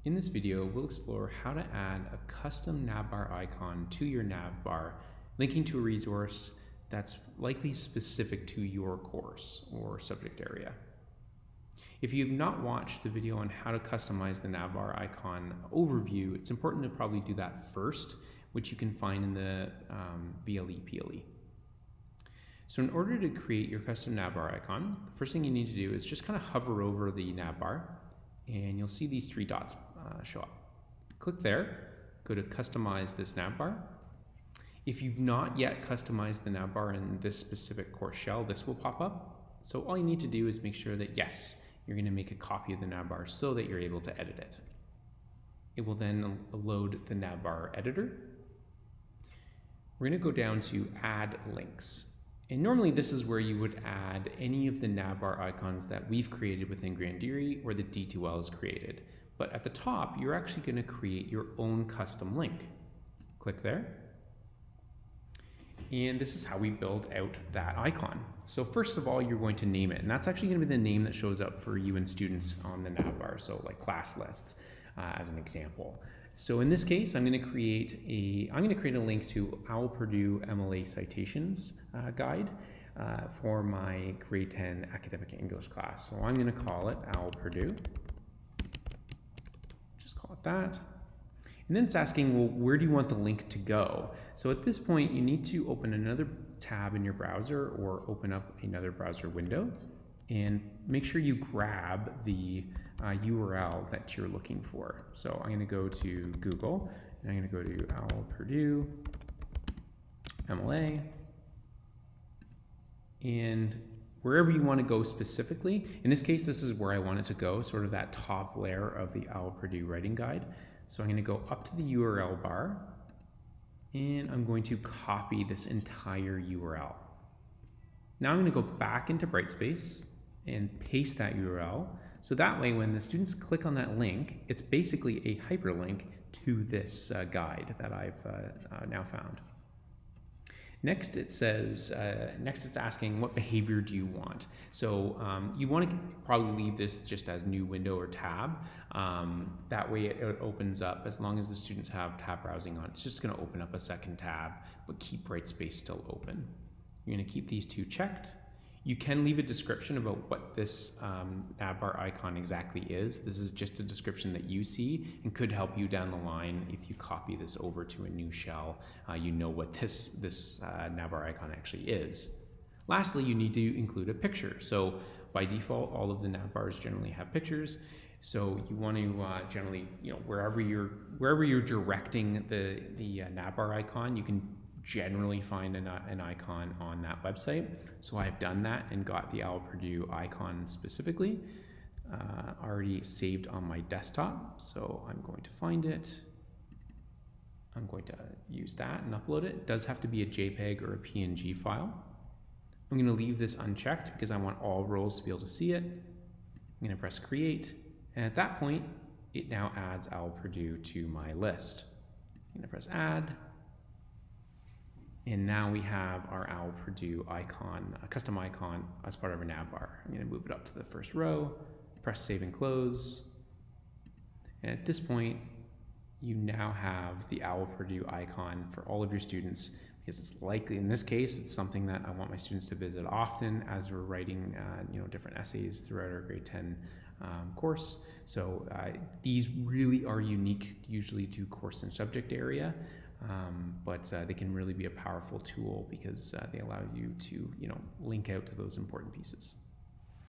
In this video, we'll explore how to add a custom navbar icon to your navbar, linking to a resource that's likely specific to your course or subject area. If you've not watched the video on how to customize the navbar icon overview, it's important to probably do that first, which you can find in the VLE PLE. So in order to create your custom navbar icon, the first thing you need to do is just kind of hover over the navbar, and you'll see these three dots show up. Click there, go to customize this navbar. If you've not yet customized the navbar in this specific course shell, this will pop up. So all you need to do is make sure that yes, you're going to make a copy of the navbar so that you're able to edit it. It will then load the navbar editor. We're going to go down to add links. And normally this is where you would add any of the navbar icons that we've created within Grandieri or the D2L has created. But at the top, you're actually going to create your own custom link. Click there. And this is how we build out that icon. So first of all, you're going to name it. And that's actually going to be the name that shows up for you and students on the navbar. So like class lists as an example. So in this case, I'm going to create a link to OWL Purdue MLA citations guide for my grade 10 academic English class. So I'm going to call it OWL Purdue. Just call it that. And then it's asking, well, where do you want the link to go? So at this point, you need to open another tab in your browser or open up another browser window and make sure you grab the URL that you're looking for. So I'm going to go to Google, and I'm going to go to OWL Purdue MLA, and wherever you want to go specifically. In this case, this is where I want it to go, sort of that top layer of the OWL Purdue writing guide. So I'm going to go up to the URL bar, and I'm going to copy this entire URL. Now I'm going to go back into Brightspace and paste that URL. So that way, when the students click on that link, it's basically a hyperlink to this guide that I've now found. Next, it says, it's asking what behavior do you want? So you want to probably leave this just as new window or tab. That way it opens up, as long as the students have tab browsing on, it's just going to open up a second tab, but keep Brightspace still open. You're going to keep these two checked. You can leave a description about what this navbar icon exactly is. This is just a description that you see and could help you down the line if you copy this over to a new shell. You know what this navbar icon actually is. Lastly, you need to include a picture. So by default, all of the navbars generally have pictures. So you want to generally, wherever you're directing the navbar icon, you can generally find an icon on that website. So I've done that and got the OWL Purdue icon specifically already saved on my desktop. So I'm going to find it. I'm going to use that and upload it. It does have to be a JPEG or a PNG file. I'm going to leave this unchecked because I want all roles to be able to see it. I'm going to press create. And at that point, it now adds OWL Purdue to my list. I'm going to press add. And now we have our OWL Purdue icon, a custom icon as part of our navbar. I'm going to move it up to the first row, press save and close. And at this point, you now have the OWL Purdue icon for all of your students, because it's likely, in this case, it's something that I want my students to visit often as we're writing different essays throughout our grade 10 course. So these really are unique usually to course and subject area. But they can really be a powerful tool because they allow you to, link out to those important pieces.